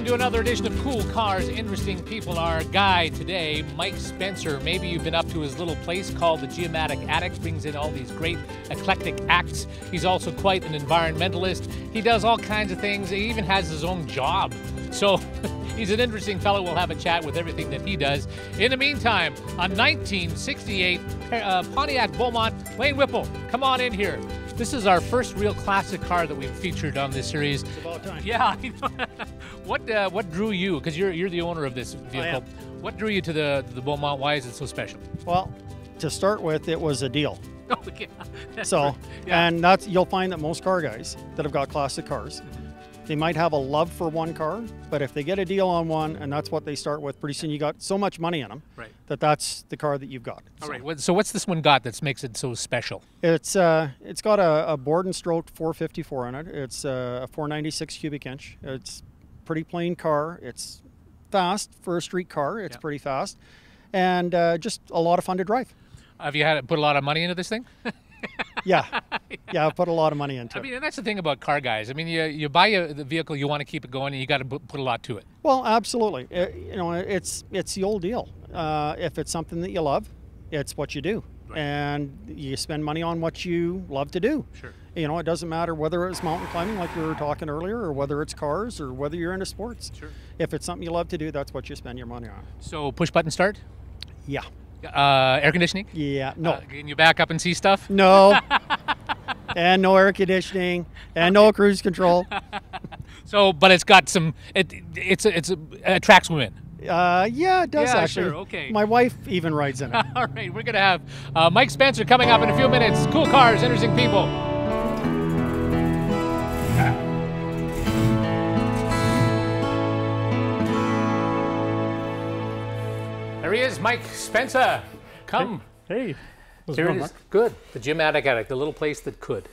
Welcome to another edition of Cool Cars, Interesting People. Our guy today, Mike Spencer. Maybe you've been up to his little place called the Geomatic Attic. Brings in all these great eclectic acts. He's also quite an environmentalist. He does all kinds of things. He even has his own job. So he's an interesting fellow. We'll have a chat with everything that he does. In the meantime, a 1968 Pontiac Beaumont. Wayne Whipple, come on in here. This is our first real classic car that we've featured on this series. It's about time. Yeah. What drew you? Because you're the owner of this vehicle. What drew you to the Beaumont? Why is it so special? Well, to start with, it was a deal. Oh, yeah. So, Yeah. and that's, you'll find that most car guys that have got classic cars, they might have a love for one car, but if they get a deal on one and that's what they start with, pretty soon you got so much money in them Right. that's the car that you've got. All right. So what's this one got that makes it so special? It's got a bored and stroked 454 in it. It's a 496 cubic inch. It's pretty plain car. It's fast for a street car. It's pretty fast, and just a lot of fun to drive. Have you had to put a lot of money into this thing? Yeah, I put a lot of money into I it. mean, and that's the thing about car guys. I mean, you buy the vehicle, you want to keep it going, and you got to put a lot to it. Well, absolutely. It's the old deal. If it's something that you love, it's what you do, Right. and you spend money on what you love to do. Sure. It doesn't matter whether it's mountain climbing, like we were talking earlier, or whether it's cars, or whether you're into sports. Sure. If it's something you love to do, that's what you spend your money on. So push button start, Yeah. air conditioning. Yeah. No. Can you back up and see stuff? No. And no air conditioning, and no cruise control. So, but it's got some. It attracts women. Yeah, it does Yeah, actually. sure, okay. My wife even rides in it. All right, we're gonna have Mike Spencer coming up in a few minutes. Cool cars, interesting people. There he is, Mike Spencer. Come. Hey, what's Here going it on, is. Good. The Geomatic Attic, the little place that could.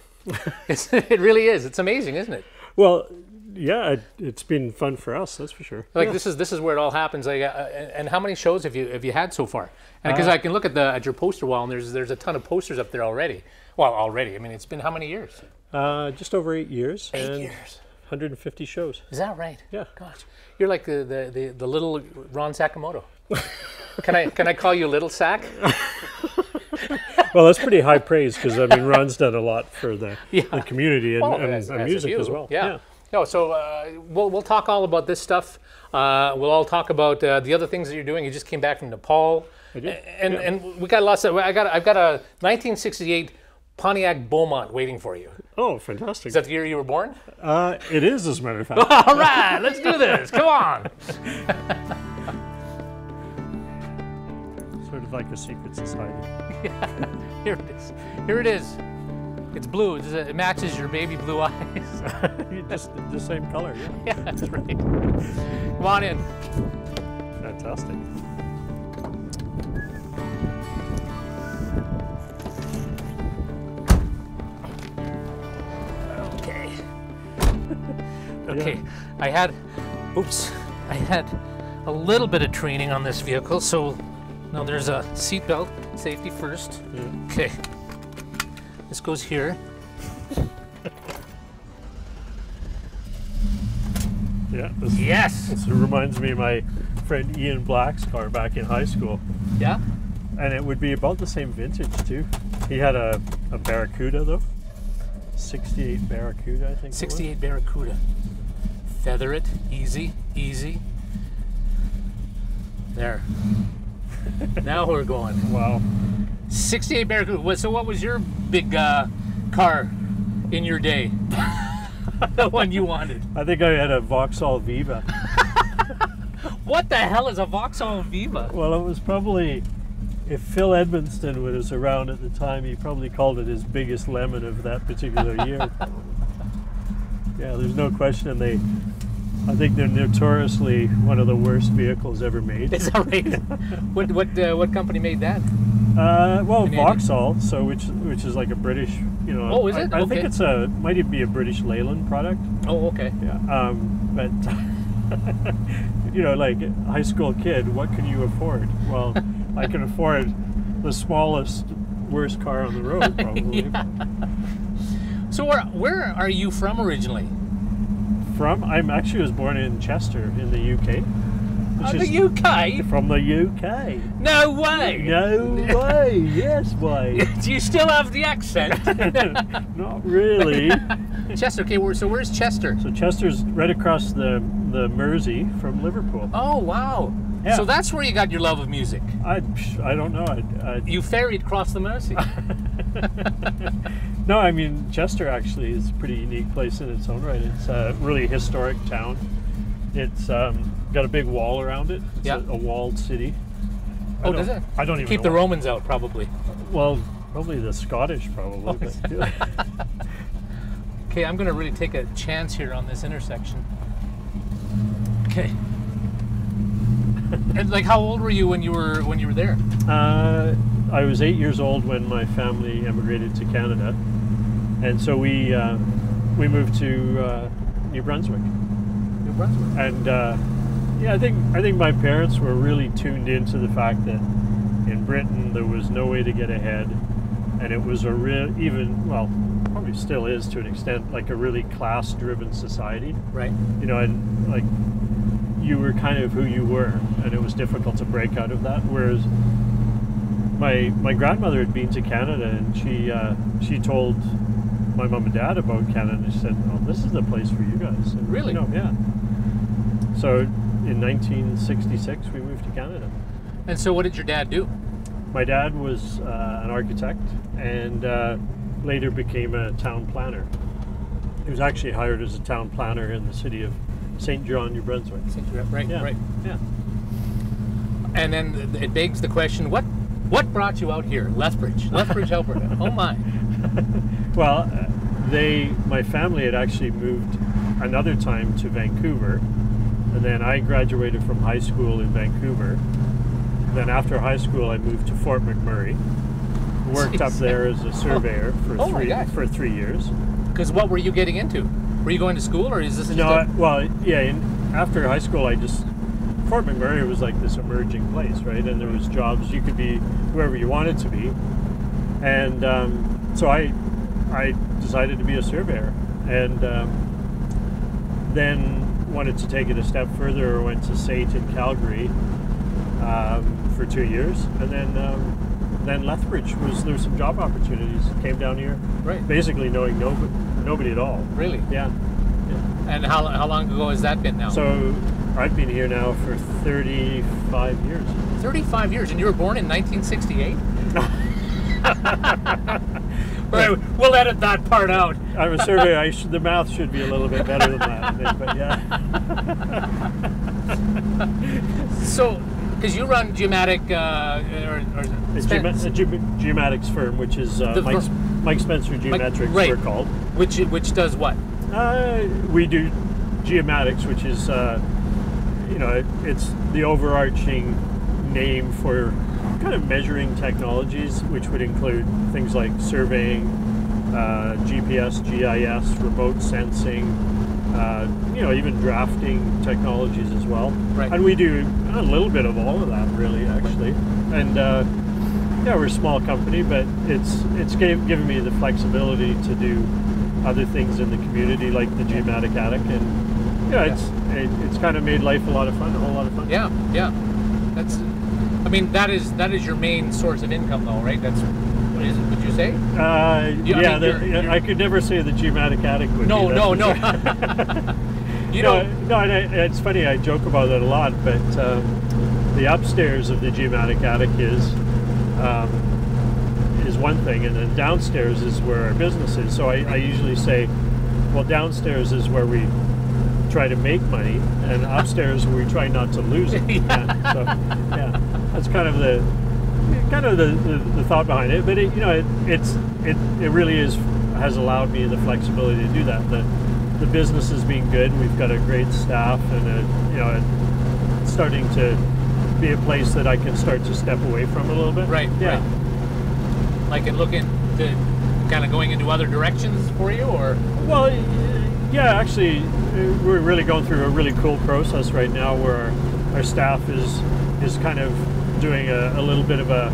It really is. It's amazing, isn't it? Well, yeah, it's been fun for us, that's for sure. Like this is where it all happens. Like, and how many shows have you had so far? Because I can look at your poster wall, and there's a ton of posters up there already. Well, already. I mean, it's been how many years? Just over 8 years. 8 and years. 150 shows. Is that right? Yeah. Gosh, you're like the little Ron Sakamoto. Can I call you Little Sack? Well, that's pretty high praise because I mean Ron's done a lot for the community and, Well, and as music you. as well. Yeah. No, so we'll talk all about this stuff. We'll all talk about the other things that you're doing. You just came back from Nepal, I did. and we got lots of. I've got a 1968 Pontiac Beaumont waiting for you. Oh, fantastic! Is that the year you were born? It is, as a matter of fact. All right, let's do this. Come on. Sort of like a secret society. Here it is. Here it is. It's blue. It matches your baby blue eyes. Just the same color, yeah. Yeah, that's right. Come on in. Fantastic. Okay. Okay. I had a little bit of training on this vehicle, so now there's a seat belt, safety first. Yeah. Okay. This goes here. Yeah. Yes. This reminds me of my friend Ian Black's car back in high school. Yeah. And it would be about the same vintage too. He had a Barracuda though. 68 Barracuda, I think. it was. 68 Barracuda. Feather it, easy, easy. There. Now we're going. Wow. 68 Barracuda. So what was your big car in your day? The one you wanted. I think I had a Vauxhall Viva. What the hell is a Vauxhall Viva? Well, it was probably, if Phil Edmonston was around at the time, he probably called it his biggest lemon of that particular year. Yeah, there's no question. I think they're notoriously one of the worst vehicles ever made. Is that right? What company made that? Well, Canadian. Vauxhall, so which is like a British, Oh, is it? I Okay. think it's might even be a British Leyland product. Oh, okay. Yeah. But like a high school kid, what can you afford? Well, I can afford the smallest, worst car on the road, probably. So where are you from originally? From? I'm actually was born in Chester in the UK. Oh, the UK? From the UK. No way! No way. Yes, way. Do you still have the accent? Not really. Chester, okay, so where's Chester? So Chester's right across the Mersey from Liverpool. Oh, wow. Yeah. So that's where you got your love of music. I don't know. You ferried across the Mersey. No, I mean, Chester actually is a pretty unique place in its own right. It's a really historic town. It's got a big wall around it. It's a walled city. Oh, does it? I don't even keep know the Romans out, probably. Well, probably the Scottish, probably. But, Okay, I'm going to really take a chance here on this intersection. Okay. And like, how old were you when you were there? I was 8 years old when my family emigrated to Canada, and so we moved to New Brunswick. New Brunswick. And yeah, I think my parents were really tuned into the fact that in Britain there was no way to get ahead, and it was probably still is to an extent, like a really class-driven society. Right. You know, and like you were kind of who you were, and it was difficult to break out of that. Whereas my grandmother had been to Canada, and she told my mom and dad about Canada, and she said, "Oh, this is the place for you guys." And, really? You know, yeah. So in 1966, we moved to Canada. And so, what did your dad do? My dad was an architect, and later became a town planner. He was actually hired as a town planner in the city of St. John, New Brunswick. Right, yeah. right. Yeah. And then it begs the question, what brought you out here? Lethbridge, Alberta. Oh my. Well, my family had actually moved another time to Vancouver, and then I graduated from high school in Vancouver. Then after high school, I moved to Fort McMurray. Worked up there as a surveyor for 3 years. Because what were you getting into? Were you going to school, or is this? After high school, Fort McMurray was like this emerging place, right? And there was jobs, you could be whoever you wanted to be. And so I decided to be a surveyor, and then wanted to take it a step further. Went to SAIT in Calgary for 2 years, and then Lethbridge there's some job opportunities. Came down here, right? Basically knowing nobody at all. Really? Yeah. And how long ago has that been now? So I've been here now for 35 years. 35 years, and you were born in 1968? Right, we'll edit that part out. I'm a surveyor. The math should be a little bit better than that, I think, but yeah. So, because you run Geomatic, it's Geomatics firm, which is Mike Spencer Geometrics, right. We're called. Which does what? We do geomatics, which is it's the overarching name for kind of measuring technologies, which would include things like surveying, GPS, GIS, remote sensing, even drafting technologies as well. Right. And we do a little bit of all of that, really, actually. And we're a small company, but it's given me the flexibility to do other things in the community, like the Geomatic Attic, and it's kind of made life a whole lot of fun. Yeah. That is your main source of income, though, right? That's what is it? Would you say? I could never say the Geomatic Attic would. No. And it's funny. I joke about it a lot, but the upstairs of the Geomatic Attic is one thing, and then downstairs is where our business is. So I usually say, well, downstairs is where we try to make money, and upstairs we try not to lose it. That's kind of the thought behind it. But it really has allowed me the flexibility to do that. The business has been good. We've got a great staff, and it's starting to be a place that I can start to step away from a little bit. Right. Yeah. Right. Like in looking to kind of going into other directions for you, or? Well, yeah, actually, we're really going through a really cool process right now where our staff is kind of doing a little bit of a,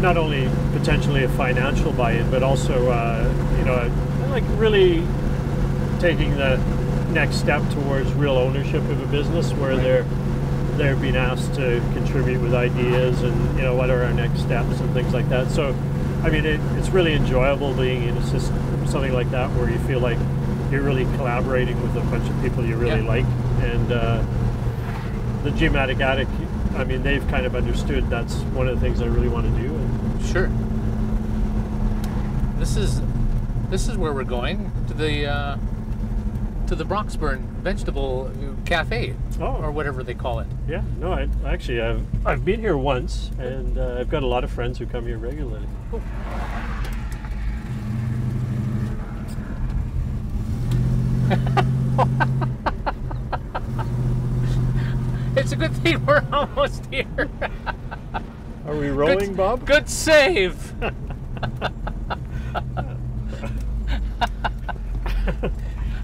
not only potentially a financial buy-in, but also, like really taking the next step towards real ownership of a business, where they're being asked to contribute with ideas and, you know, what are our next steps and things like that. So, I mean, it's really enjoyable being in something like that, where you feel like you're really collaborating with a bunch of people you really like. And the Geomatic Attic, I mean, they've kind of understood that's one of the things I really want to do. And sure. This is where we're going, to the Broxburn Vegetable Cafe, or whatever they call it. Yeah, no, I've been here once, and I've got a lot of friends who come here regularly. Cool. It's a good thing we're almost here. Are we rolling, Bob? Good save.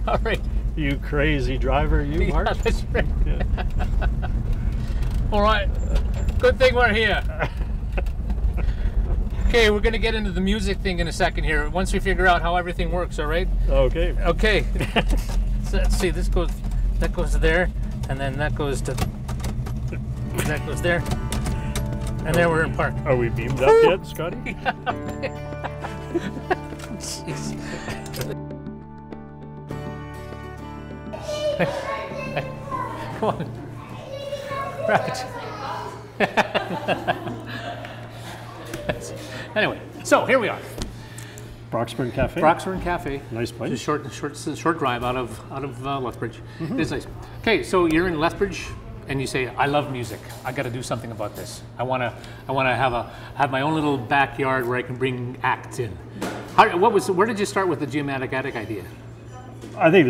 All right. You crazy driver, you, Mark. Yeah, that's right. Yeah. All right. Good thing we're here. Okay, we're going to get into the music thing in a second here, once we figure out how everything works, all right? Okay. Okay. So let's see, that goes there, and then that goes there, and there we're in park. Are we beamed up yet, Scotty? Jeez. Come on. Right. Anyway, so here we are. Broxburn Cafe. Broxburn Cafe. Nice place. Just short drive out of Lethbridge. It's nice. Okay, so you're in Lethbridge, and you say, "I love music. I got to do something about this. I wanna have my own little backyard where I can bring acts in." Where did you start with the Geomatic Attic idea? I think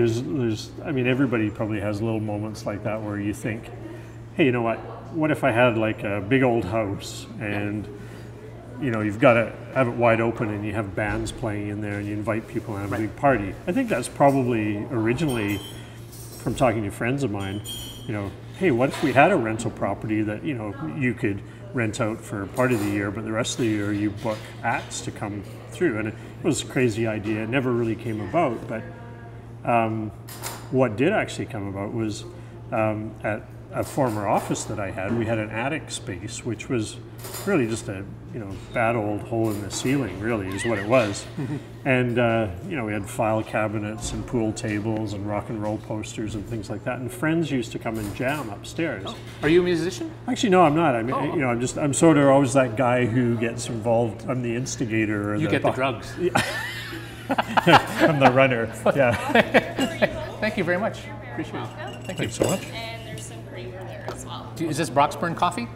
I mean, everybody probably has little moments like that where you think, hey, you know what? What if I had like a big old house, and you know, you've got to have it wide open, and you have bands playing in there, and you invite people and have a big party. I think that's probably originally from talking to friends of mine, you know, hey, what if we had a rental property that, you know, you could rent out for part of the year, but the rest of the year you book acts to come through. And it was a crazy idea. It never really came about, but what did actually come about was at a former office that I had, we had an attic space, which was really just a, you know, bad old hole in the ceiling, really, is what it was. And, you know, we had file cabinets and pool tables and rock and roll posters and things like that. And friends used to come and jam upstairs. Oh. Are you a musician? Actually, no, I'm not. I mean, you know, I'm sort of always that guy who gets involved. I'm the instigator. Or you get the drugs. I'm the runner. Yeah. Thank you very much. Appreciate it. Thank you so much. And there's some creamer there as well. Is this Broxburn coffee?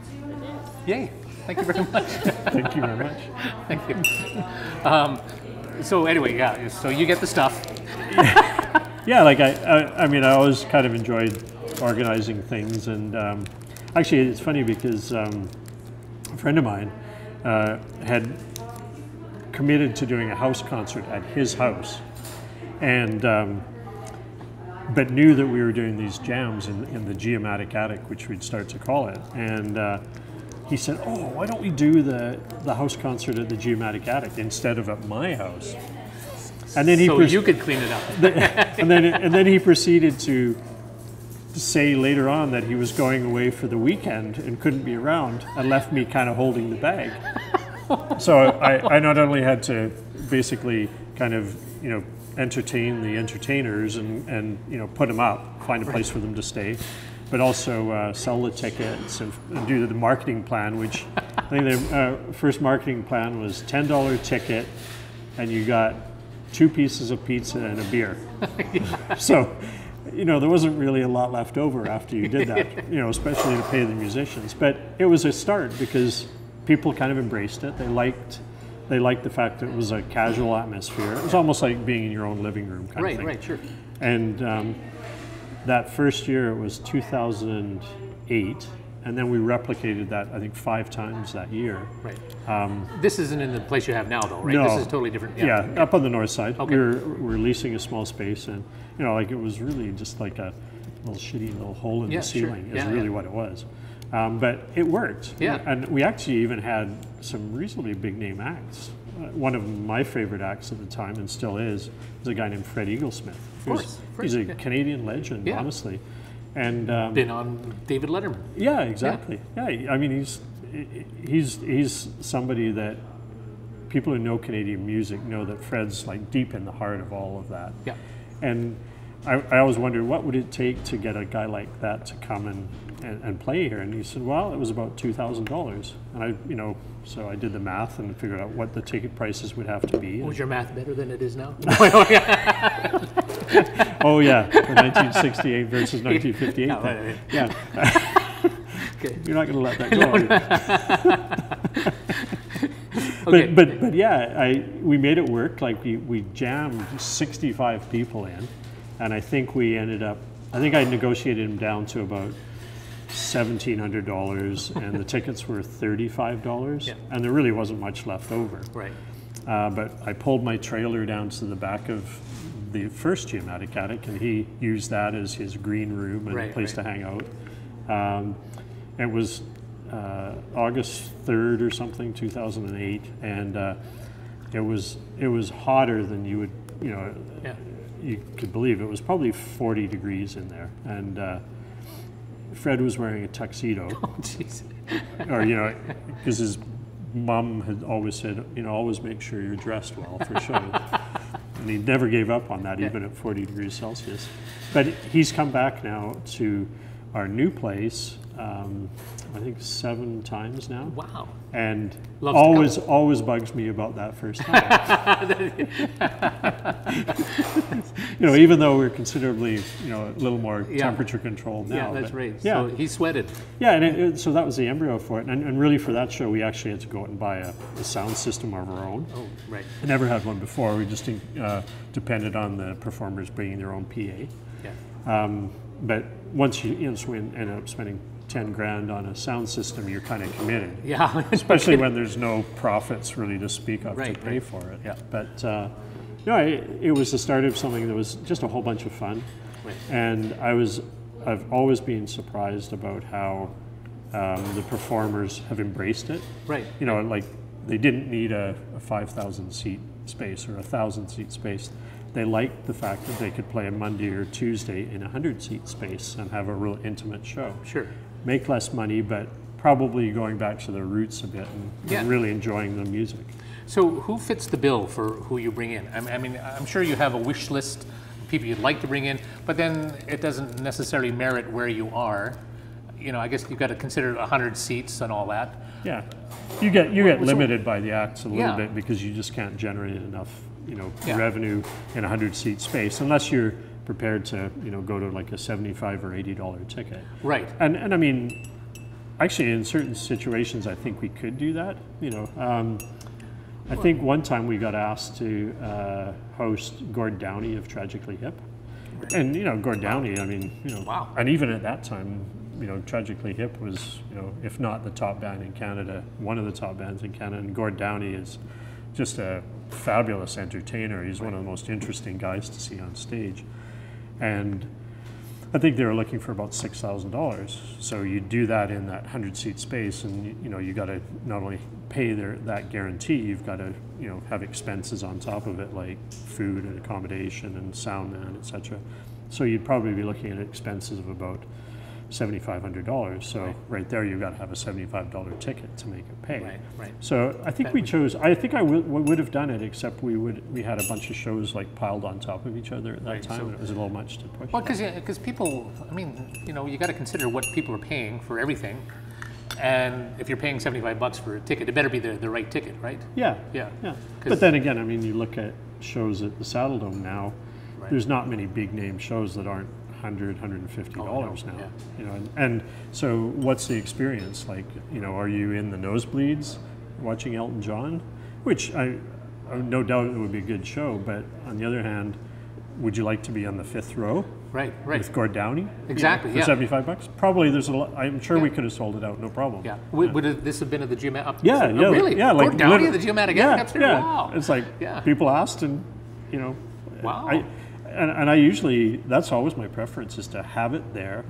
Yay. Thank you very much. Thank you very much. Thank you. So anyway, yeah, so you get the stuff. Yeah, like I mean, I always kind of enjoyed organizing things. And actually, it's funny because a friend of mine had committed to doing a house concert at his house, and but knew that we were doing these jams in the Geomatic Attic, which we'd start to call it. And he said, "Oh, why don't we do the house concert at the Geomatic Attic instead of at my house?" And then you could clean it up. and then he proceeded to say later on that he was going away for the weekend and couldn't be around, and left me kind of holding the bag. So I not only had to basically kind of, you know, entertain the entertainers and you know, put them up, find a place for them to stay, but also sell the tickets and do the marketing plan, which I think the first marketing plan was $10 ticket, and you got 2 pieces of pizza and a beer. So, you know, there wasn't really a lot left over after you did that, you know, especially to pay the musicians. But it was a start because people kind of embraced it. They liked the fact that it was a casual atmosphere. It was almost like being in your own living room kind of thing. Right, sure. And that first year, it was 2008, and then we replicated that, I think, 5 times that year. Right. This isn't in the place you have now, though, right? No. This is totally different. Yeah, up on the north side. Okay. We're leasing a small space, and, you know, like, it was really just like a little shitty little hole in the ceiling is really what it was. But it worked. Yeah. And we actually even had some reasonably big name acts one of my favorite acts at the time, and still is a guy named Fred Eaglesmith. Of course, He's a Fred, Canadian legend, Yeah. honestly. And Been on David Letterman. yeah, exactly. Yeah, I mean, he's somebody that people who know Canadian music know that Fred's like deep in the heart of all of that. Yeah. And I always wondered, what would it take to get a guy like that to come and play here? And he said, well, it was about $2,000. And so I did the math and figured out what the ticket prices would have to be. Was your math better than it is now? Oh yeah, for 1968 versus 1958. No, right. Yeah. Okay. You're not going to let that go. Okay. But yeah, we made it work. Like we jammed 65 people in, and I think I negotiated them down to about $1,700, and the tickets were $35, Yeah. and there really wasn't much left over. Right. But I pulled my trailer down to the back of the first Geomatic Attic, and he used that as his green room and a place to hang out. It was August 3rd or something, 2008, and it was hotter than you would, Yeah. you could believe. It was probably 40 degrees in there, and Fred was wearing a tuxedo. Oh, jeez. Or because his mom had always said, always make sure you're dressed well for shows. And he never gave up on that, even at 40 degrees Celsius. But he's come back now to our new place, I think 7 times now. Wow. And Loves always bugs me about that first time. Even though we're considerably, a little more temperature controlled now. Yeah, that's right. Yeah. So he sweated. Yeah, and so that was the embryo for it. And really for that show, we actually had to go out and buy a sound system of our own. Oh, right. I never had one before. We just depended on the performers bringing their own PA. Yeah. But once so we ended up spending 10 grand on a sound system, you're kind of committed. Yeah. Especially when there's no profits really to speak of to pay for it. Yeah. But it was the start of something that was just a whole bunch of fun. Right. And I've always been surprised about how the performers have embraced it. Right. Like they didn't need a 5,000 seat space or a 1,000 seat space. They liked the fact that they could play a Monday or Tuesday in a 100-seat space and have a real intimate show. Sure. Make less money, but probably going back to their roots a bit and really enjoying the music. So who fits the bill for who you bring in? I mean, I'm sure you have a wish list of people you'd like to bring in, but then it doesn't necessarily merit where you are. I guess you've got to consider 100 seats and all that. Yeah, you get limited by the acts a little bit because you just can't generate enough revenue in a 100-seat space unless you're prepared to go to like a $75 or $80 ticket. Right. And I mean, actually in certain situations I think we could do that. I think one time we got asked to host Gord Downey of Tragically Hip. And Gord Downey, I mean, Wow. And even at that time, Tragically Hip was, if not the top band in Canada, one of the top bands in Canada. And Gord Downey is just a fabulous entertainer. He's one of the most interesting guys to see on stage. And I think they were looking for about $6,000. So you do that in that 100-seat space, and you got to not only pay that guarantee, you've got to have expenses on top of it, like food and accommodation and sound man, etc. So you'd probably be looking at expenses of about $7,500. So right there, you've got to have a $75 ticket to make it pay. Right. So I think I think I would have done it, except we had a bunch of shows like piled on top of each other at that time, and it was a little much to push. Well, because people, I mean, you got to consider what people are paying for everything, and if you're paying $75 for a ticket, it better be the right ticket, right? Yeah. Yeah. But then again, I mean, you look at shows at the Saddle Dome now. There's not many big name shows that aren't $100, $150 now. Yeah. And so what's the experience like? Are you in the nosebleeds watching Elton John, which I no doubt it would be a good show, but on the other hand, would you like to be on the 5th row? Right. With Gord Downey? Exactly. For $75? Probably there's a lot. I'm sure we could have sold it out, no problem. Yeah. Would this have been at the Geomatic? Yeah. Really? Yeah. Gord Downey at the Geomatic Attic upstairs? Yeah. Wow. It's like people asked, and Wow. and I usually, that's always my preference, is to have it there.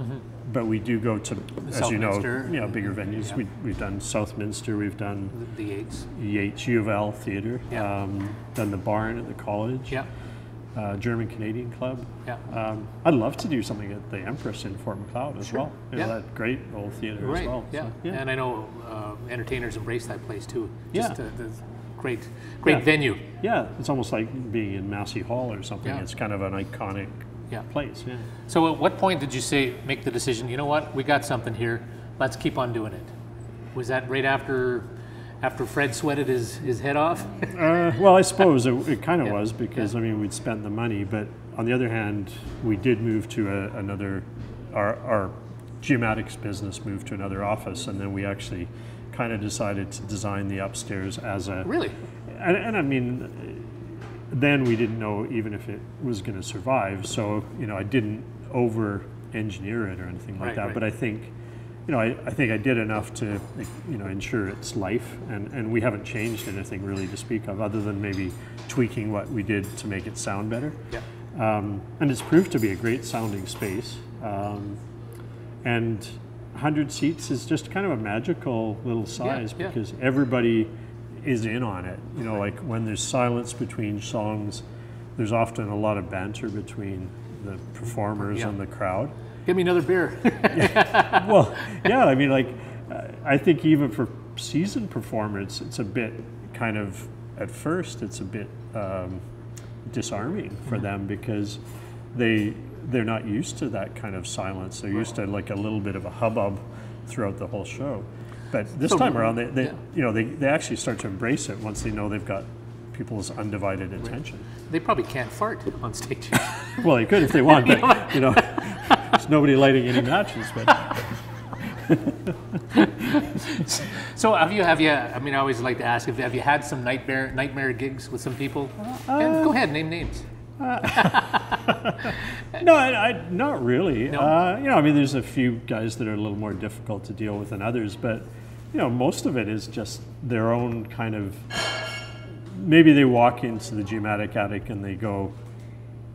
But we do go to, as you know, bigger venues. Yeah. We've done Southminster, we've done The Yates. Yates U of L Theatre, Yeah. done the Barn at the college, Yeah. German Canadian Club. Yeah. I'd love to do something at the Empress in Fort Macleod as well. You know, Yeah. that great old theatre Right. as well. Yeah. So, And I know entertainers embrace that place too. Yeah. Just the great Yeah. venue. Yeah, it's almost like being in Massey Hall or something. Yeah. It's kind of an iconic Yeah. place. Yeah. So at what point did you make the decision, you know what, we got something here, let's keep on doing it? Was that right after Fred sweated his head off? Well, I suppose it kind of Yeah. was, because I mean, we'd spent the money, but on the other hand, we did move to another, our geomatics business moved to another office, and then we actually kind of decided to design the upstairs as a... Really? And I mean, then we didn't know even if it was going to survive, so, you know, I didn't over-engineer it or anything like Right, that, right. but I think, you know, I think I did enough to, you know, ensure its life, and we haven't changed anything really to speak of, other than maybe tweaking what we did to make it sound better. Yeah. And it's proved to be a great sounding space. And 100 seats is just kind of a magical little size, yeah. because everybody is in on it. You know, like when there's silence between songs, there's often a lot of banter between the performers Yeah. and the crowd. Give me another beer. Well, yeah, I mean, like, I think even for seasoned performers, it's a bit kind of, at first, it's a bit disarming for them, because they're not used to that kind of silence. They're used to like a little bit of a hubbub throughout the whole show. But this So, time around, they yeah. you know, they actually start to embrace it once they know they've got people's undivided attention. They probably can't fart on stage. Well, they could if they want, but you know, there's nobody lighting any matches. But So have you? I mean, I always like to ask, have you had some nightmare gigs with some people? And go ahead, name names. No, not really. No? You know, I mean, there's a few guys that are a little more difficult to deal with than others, but you know, most of it is just their own kind of. Maybe they walk into the Geomatic Attic and they go,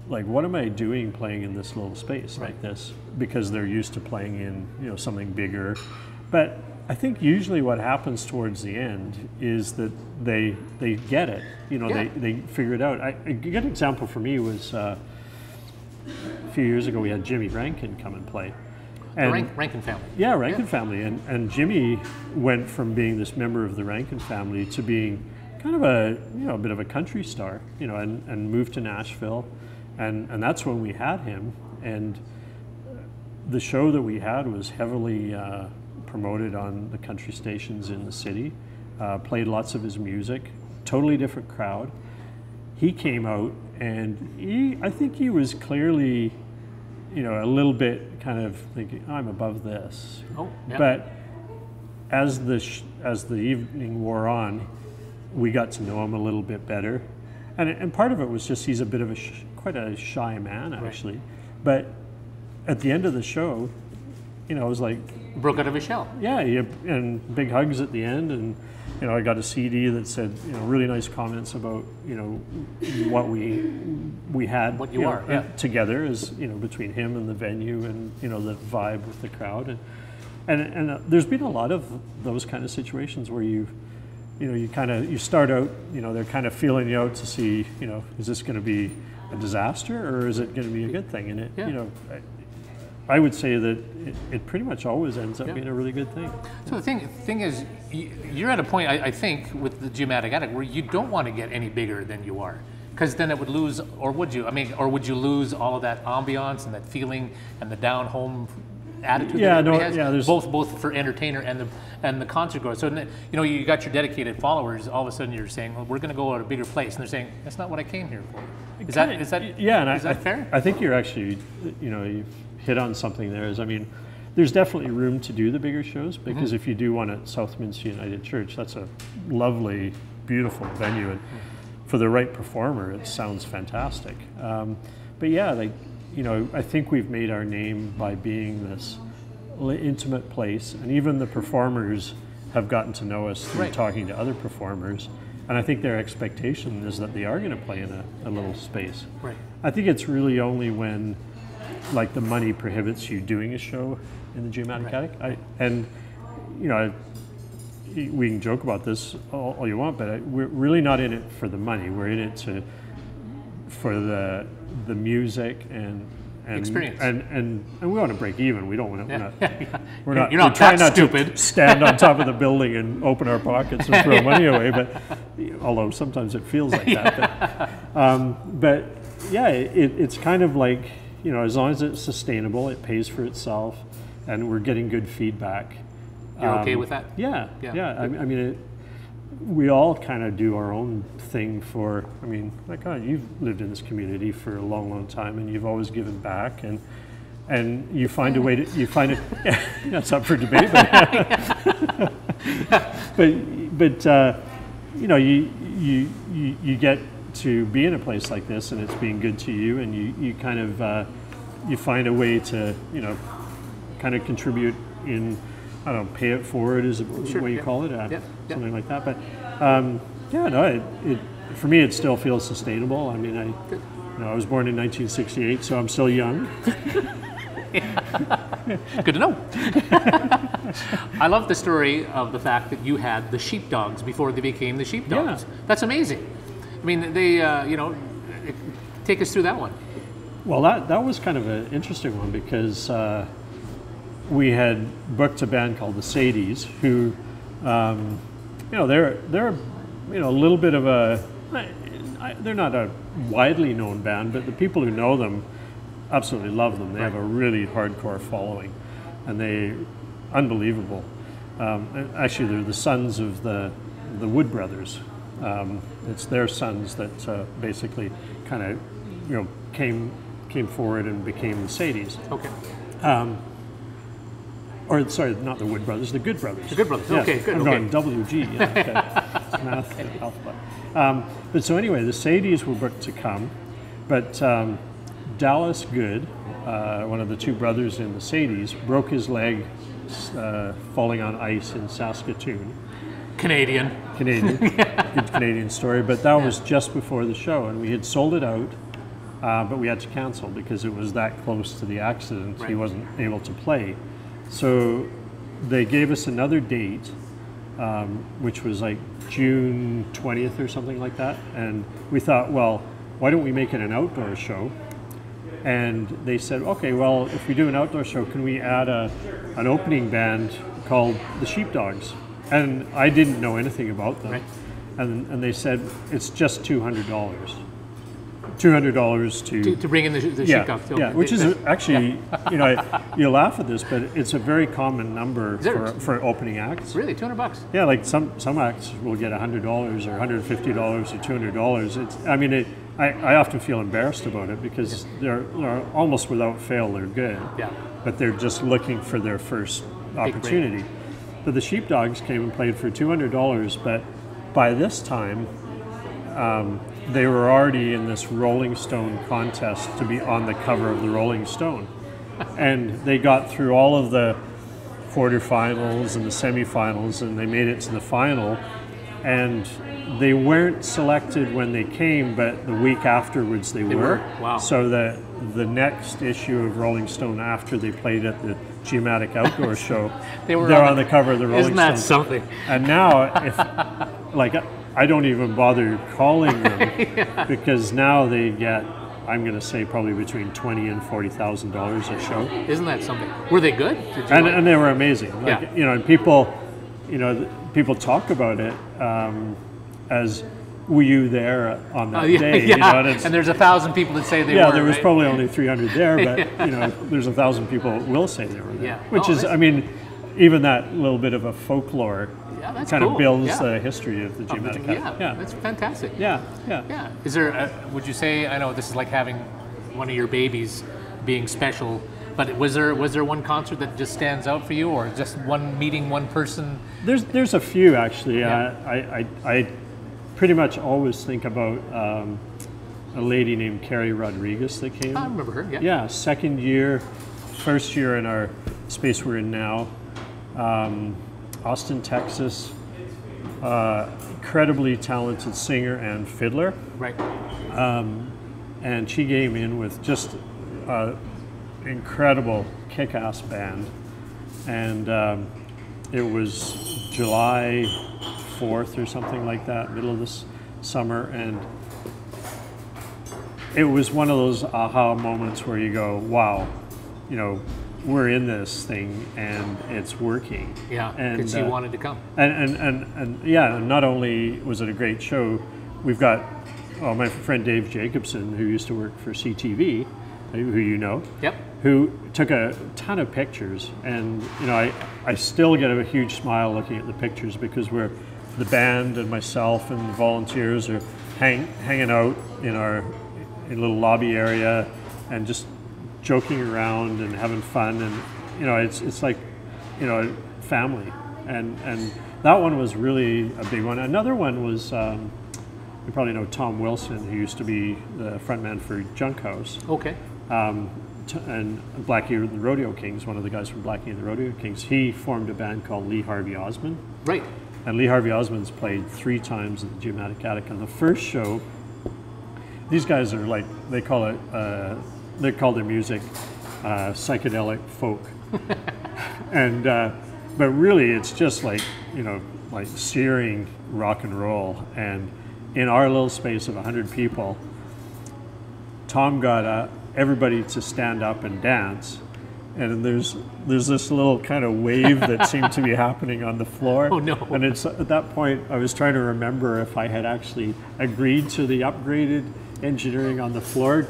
like, what am I doing playing in this little space like this? Because they're used to playing in, you know, something bigger. But I think usually what happens towards the end is that they get it. You know, Yeah. they figure it out. A good example for me was a few years ago we had Jimmy Rankin come and play. The Rankin family. Yeah, Rankin family. And Jimmy went from being this member of the Rankin family to being kind of a, you know, a bit of a country star, you know, and moved to Nashville. And that's when we had him. And the show that we had was heavily promoted on the country stations in the city, played lots of his music, totally different crowd. He came out and I think he was clearly, you know, a little bit kind of thinking, I'm above this. Oh, yeah. But as the evening wore on, we got to know him a little bit better. And part of it was just he's a bit of quite a shy man, actually. Right. But at the end of the show, you know, it was like, Broke out of his shell. yeah, and big hugs at the end, and you know, I got a CD that said, you know, really nice comments about, you know, what we had, What you know, are, yeah. together, as you know, between him and the venue, and you know, the vibe with the crowd, and there's been a lot of those kind of situations where you start out, you know, they're kind of feeling you out to see, you know, is this going to be a disaster or is it going to be a good thing? And it, Yeah. you know, I would say that it pretty much always ends up Yeah. being a really good thing. So the thing is, you're at a point, I think, with the Geomatic Attic where you don't want to get any bigger than you are. Because then it would lose, or would you? I mean, or would you lose all of that ambiance and that feeling and the down-home attitude Yeah, that no, everybody has? yeah, there's- both for entertainer and the concert goer. So, you know, you got your dedicated followers, all of a sudden you're saying, well, we're going to go at a bigger place. And they're saying, that's not what I came here for. Is that Yeah, and is that fair? I think you're actually, you know, you've hit on something there. I mean, there's definitely room to do the bigger shows, because if you do one at Southminster United Church, that's a lovely, beautiful venue, and for the right performer, it sounds fantastic. But yeah, like, you know, I think we've made our name by being this intimate place, and even the performers have gotten to know us through Right. talking to other performers. and I think their expectation is that they are going to play in a little space. Right. I think it's really only when, like, the money prohibits you doing a show in the Geomatic Attic. And you know, we can joke about this all you want, but we're really not in it for the money. We're in it for the music and experience. And we want to break even. We don't want to. We're You're not we're trying that not stupid. to stand on top of the building and open our pockets and throw money away. But although sometimes it feels like that. But yeah, it's kind of like, you know, as long as it's sustainable, it pays for itself, and we're getting good feedback. You're okay with that? Yeah. Yeah. I mean, we all kind of do our own thing for. I mean, like, you've lived in this community for a long, long time, and you've always given back, and you find a way to. You find it. Yeah, that's up for debate, but you know, you get to be in a place like this, and it's being good to you, and you kind of you find a way to, you know, kind of contribute in. I don't know, pay it forward is the way you call it, something like that. But yeah, no, it for me it still feels sustainable. I mean, I was born in 1968, so I'm still young. Good to know. I love the story of the fact that you had the sheepdogs before they became the sheepdogs. Yeah. That's amazing. I mean, they, you know, take us through that one. Well, that was kind of an interesting one because we had booked a band called the Sadies, who, you know, they're you know, a little bit of a, they're not a widely known band, but the people who know them absolutely love them. They have a really hardcore following, and they unbelievable. Actually, they're the sons of the Wood Brothers. It's their sons that basically kind of, you know, came forward and became the Sadies. Okay. Or sorry, not the Wood Brothers, the Good Brothers. The Good Brothers. Yeah. Okay, good. I'm okay. going WG. Yeah, okay. Math alphabet. But so anyway, the Sadies were booked to come, but Dallas Good, one of the two brothers in the Sadies, broke his leg falling on ice in Saskatoon. Canadian. Good Canadian story. But that was just before the show, and we had sold it out, but we had to cancel because it was that close to the accident. He wasn't able to play. So they gave us another date, which was like June 20th or something like that. And we thought, well, why don't we make it an outdoor show? And they said, okay, well, if we do an outdoor show, can we add an opening band called the Sheepdogs? And I didn't know anything about them. Right. And they said, it's just $200. $200 to bring in the sheepdogs. Yeah, which is actually, you know, you laugh at this, but it's a very common number for opening acts. Really, $200? Yeah, like some acts will get $100 or $150 or $200. It's, I mean, I often feel embarrassed about it because they're almost without fail they're good. Yeah. But they're just looking for their first opportunity. But the Sheepdogs came and played for $200, but by this time, they were already in this Rolling Stone contest to be on the cover of the Rolling Stone. And they got through all of the quarterfinals and the semifinals, and they made it to the final. And they weren't selected when they came, but the week afterwards they were. Wow. So the next issue of Rolling Stone, after they played at the Geomatic Outdoor Show, they're on the cover of the Rolling Stone. Isn't that something? And now, if like, I don't even bother calling them because now they get, I'm going to say, probably between $20,000 and $40,000 a show. Isn't that something? Were they good? And they were amazing. Like, Yeah. you know, and people, you know, people talk about it as, were you there on that day? Yeah. You know, and there's 1,000 people that say they were. Yeah, there was right? probably only 300 there, but you know, there's 1,000 people that will say they were there. Yeah. Which is, I mean, even that little bit of a folklore that's kind cool. of builds Yeah. the history of the Geomatic Attic. Yeah, that's fantastic. Yeah. Yeah. Is there? Would you say? I know this is like having one of your babies being special, but was there one concert that just stands out for you, or just one meeting one person? There's a few actually. Yeah. I pretty much always think about a lady named Carrie Rodriguez that came. I remember her. Yeah. Yeah, second year, first year in our space we're in now. Austin, Texas. incredibly talented singer and fiddler. Right. And she came in with just an incredible kick-ass band. And it was July 4th or something like that, middle of this summer. And it was one of those aha moments where you go, wow, you know, we're in this thing and it's working. Yeah, because you wanted to come. And yeah, not only was it a great show, we've got my friend Dave Jacobson, who used to work for CTV, who you know, Yep. who took a ton of pictures. And you know, I still get a huge smile looking at the pictures because the band and myself and the volunteers are hanging out in our little lobby area and just joking around and having fun, and you know, it's like, you know, family. And that one was really a big one. Another one was you probably know Tom Wilson, who used to be the frontman for Junk House. Okay. And Blackie and the Rodeo Kings, one of the guys from Blackie and the Rodeo Kings, he formed a band called Lee Harvey Osmond. Right. And Lee Harvey Osmond's played 3 times at the Geomatic Attic. And the first show, these guys are like, they call their music psychedelic folk. And but really it's just like, you know, like searing rock and roll. And in our little space of 100 people, Tom got everybody to stand up and dance. And there's this little kind of wave that seemed to be happening on the floor. Oh no. And it's at that point I was trying to remember if I had actually agreed to the upgraded engineering on the floor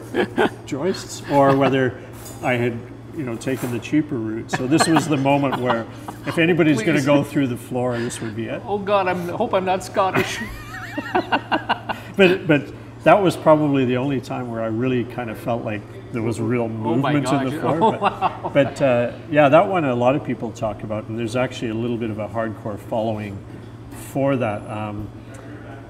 joists, or whether I had, you know, taken the cheaper route. So this was the moment where if anybody's going to go through the floor, this would be it. Oh God, I hope I'm not Scottish. But that was probably the only time where I really kind of felt like there was a real movement in the floor. Oh, wow. But yeah, that one a lot of people talk about, and there's actually a little bit of a hardcore following for that.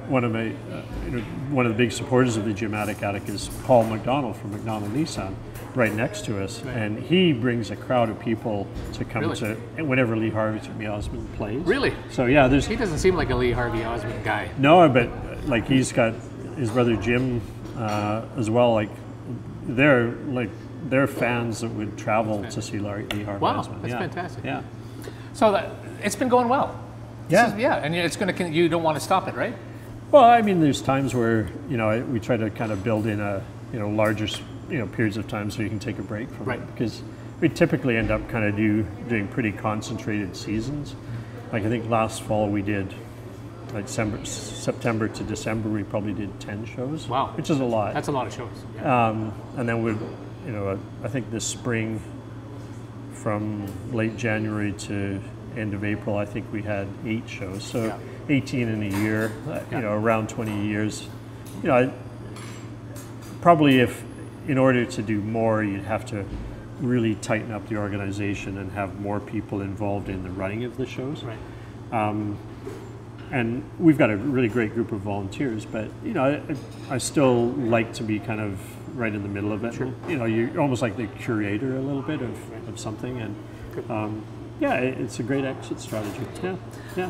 One of the big supporters of the Geomatic Attic is Paul McDonald from McDonald Nissan, right next to us, right. And he brings a crowd of people to come Really? to whenever Lee Harvey Osmond plays. Really? So yeah, He doesn't seem like a Lee Harvey Osmond guy. no, but like he's got his brother Jim as well. Like they're fans that would travel to see Lee Harvey Wow, Osmond. that's Yeah. fantastic. Yeah. So it's been going well. Yeah. Yeah, and it's going to. You don't want to stop it, right? Well, I mean, there's times where, you know, we try to kind of build in larger, periods of time so you can take a break from Right. it, because we typically end up kind of doing pretty concentrated seasons. Like I think last fall we did, like September to December, we probably did 10 shows. Wow. Which is a lot. That's a lot of shows. Yeah. And then I think this spring, from late January to end of April, I think we had 8 shows. So. Yeah. 18 in a year, Yeah. Around 20 years. Probably if, in order to do more, you'd have to really tighten up the organization and have more people involved in the running of the shows. Right. And we've got a really great group of volunteers, but I still like to be kind of right in the middle of it. Sure. You're almost like the curator a little bit of something, and yeah, it's a great exit strategy. Yeah.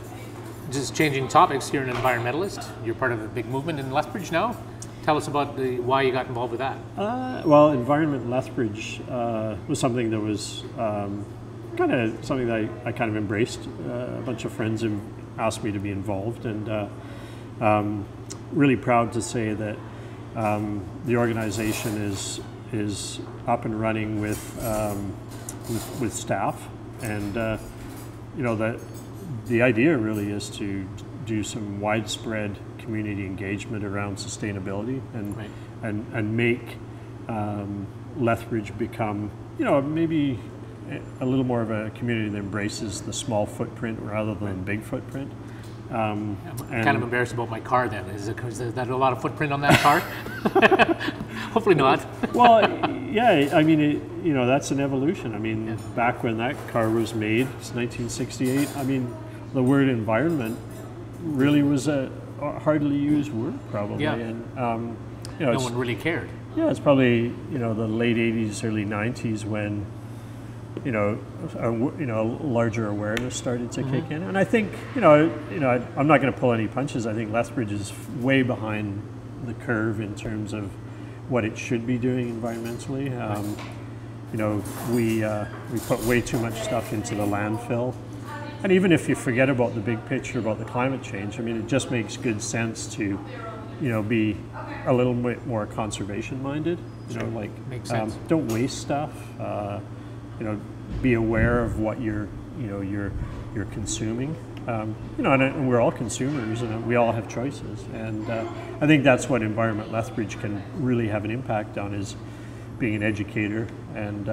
Just changing topics, you're an environmentalist. You're part of a big movement in Lethbridge now. Tell us about why you got involved with that. Well, Environment in Lethbridge was something that was kind of something that I kind of embraced. A bunch of friends have asked me to be involved, and really proud to say that the organization is up and running with staff, and that. The idea really is to do some widespread community engagement around sustainability and make Lethbridge become, maybe a little more of a community that embraces the small footprint rather than big footprint. I'm kind of embarrassed about my car then. Is that a lot of footprint on that car? Hopefully not. Well, yeah, I mean, that's an evolution. I mean, back when that car was made, it's 1968, I mean, the word environment really was a hardly used word, probably. Yeah. And, no one really cared. Yeah, it's probably, the late 80s, early 90s when you know, larger awareness started to kick in. And I think, I'm not going to pull any punches. I think Lethbridge is way behind the curve in terms of what it should be doing environmentally. We put way too much stuff into the landfill. And even if you forget about the big picture about the climate change, I mean, it just makes good sense to, be a little bit more conservation minded. Makes sense. Don't waste stuff. Be aware of what you're consuming. And we're all consumers, and we all have choices. And I think that's what Environment Lethbridge can really have an impact on, is being an educator. And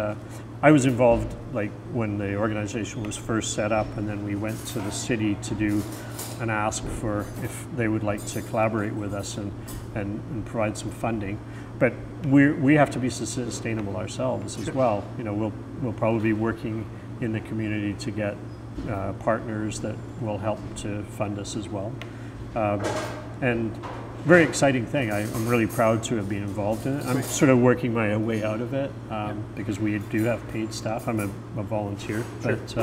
I was involved, like, when the organization was first set up, and then we went to the city to do an ask for if they would like to collaborate with us and provide some funding. But we have to be sustainable ourselves as well. We'll probably be working in the community to get partners that will help to fund us as well. And very exciting thing. I'm really proud to have been involved in it. I'm sort of working my way out of it because we do have paid staff. I'm a volunteer, but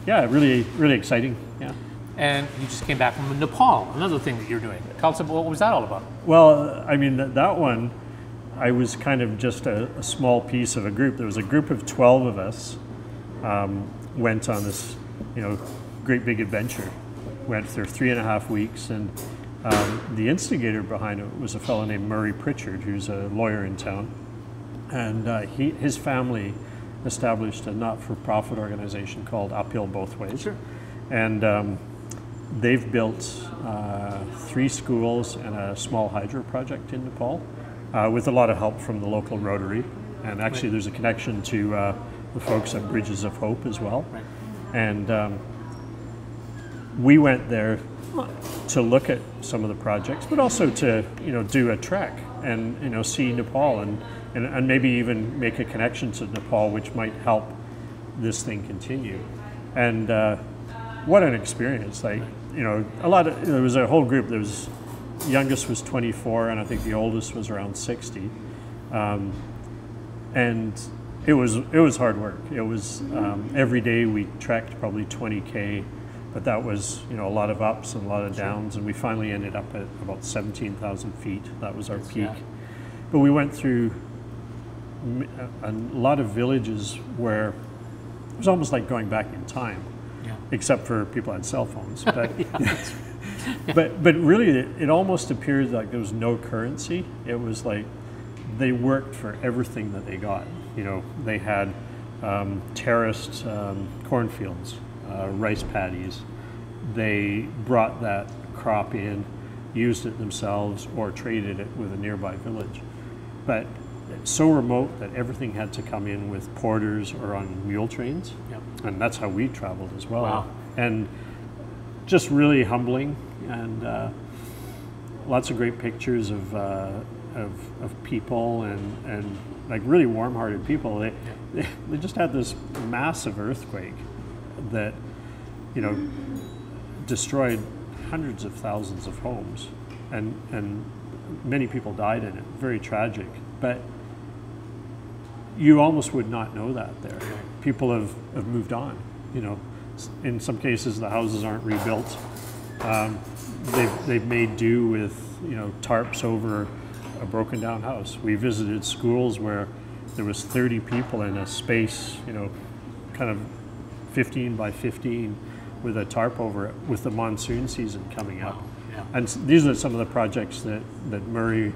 really, really exciting. Yeah. And you just came back from Nepal, another thing that you're doing. Tell us, what was that all about? Well, I mean, that one, I was kind of just a small piece of a group. There was a group of 12 of us went on this, great big adventure. Went there 3.5 weeks, and the instigator behind it was a fellow named Murray Pritchard, who's a lawyer in town. And his family established a not-for-profit organization called Uphill Both Ways. Sure. And they've built 3 schools and a small hydro project in Nepal with a lot of help from the local Rotary. And actually there's a connection to the folks at Bridges of Hope as well. Right. And we went there to look at some of the projects, but also to do a trek and see Nepal and maybe even make a connection to Nepal, which might help this thing continue. And what an experience! There was a whole group. There was, youngest was 24, and I think the oldest was around 60, and it was hard work. It was every day we trekked probably 20K. But that was, a lot of ups and a lot of downs, and we finally ended up at about 17,000 feet. That was our peak. But we went through a lot of villages where it was almost like going back in time, except for people had cell phones. But, but really, it almost appeared like there was no currency. It was like they worked for everything that they got. They had terraced cornfields. Rice paddies. They brought that crop in, used it themselves, or traded it with a nearby village. But it's so remote that everything had to come in with porters or on mule trains. Yep. And that's how we traveled as well. Wow. And just really humbling, and lots of great pictures of people and like really warm-hearted people. They just had this massive earthquake that destroyed hundreds of thousands of homes, and many people died in it. Very tragic. But you almost would not know that there. People have moved on. In some cases the houses aren't rebuilt. They've made do with tarps over a broken down house. We visited schools where there was 30 people in a space, kind of 15 by 15 with a tarp over it, with the monsoon season coming up. Yeah. And these are some of the projects that Murray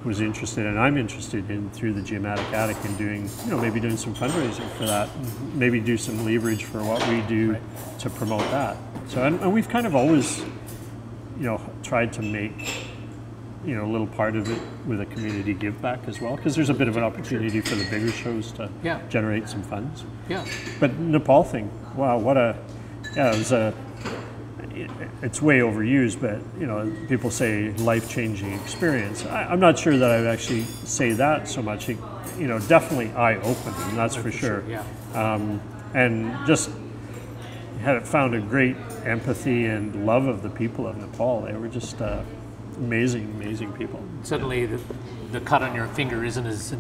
was interested in, I'm interested in, through the Geomatic Attic, and doing, maybe doing some fundraising for that, maybe do some leverage for what we do to promote that. So, and we've kind of always, tried to make, a little part of it with a community give back as well, because there's a bit of an opportunity for the bigger shows to generate some funds. Yeah. But Nepal thing, wow, it's way overused, but people say life-changing experience. I'm not sure that I would actually say that so much. Definitely eye-opening, that's for sure. Yeah. And just had found a great empathy and love of the people of Nepal. They were just amazing people. Suddenly the cut on your finger isn't as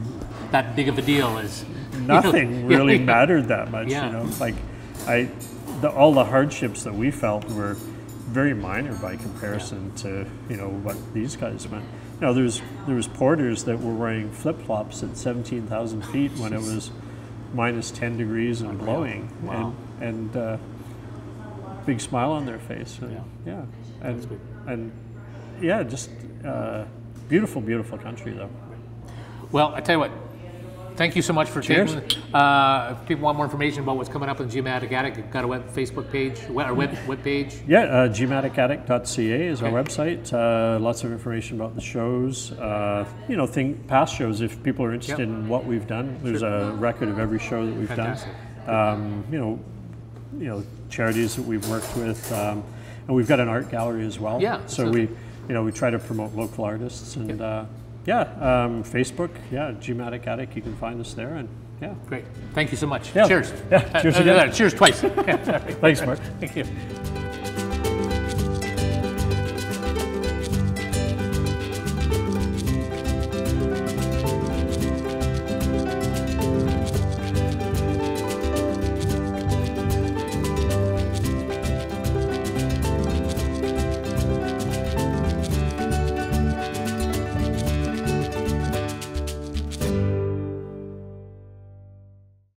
that big of a deal as Nothing really yeah. mattered that much, Yeah. you know. Like all the hardships that we felt were very minor by comparison to, you know, what these guys went. You know, there was porters that were wearing flip-flops at 17,000 feet when it was minus 10 degrees and blowing. Wow. And big smile on their face. And, Yeah. And, and yeah, just beautiful, beautiful country though. Well, I tell you what, thank you so much for Cheers. taking. If people want more information about what's coming up in Geomatic Attic, you've got a Facebook page, or web page. Yeah, geomaticatic.ca is our website. Lots of information about the shows. You know, past shows. If people are interested in what we've done, there's a record of every show that we've Fantastic. done. You know, charities that we've worked with, and we've got an art gallery as well. Yeah, So we try to promote local artists and. Facebook, Geomatic Attic, you can find us there, and Great. Thank you so much. Yeah. Cheers. Yeah, cheers again. Cheers twice. Thanks, Mark. Thank you.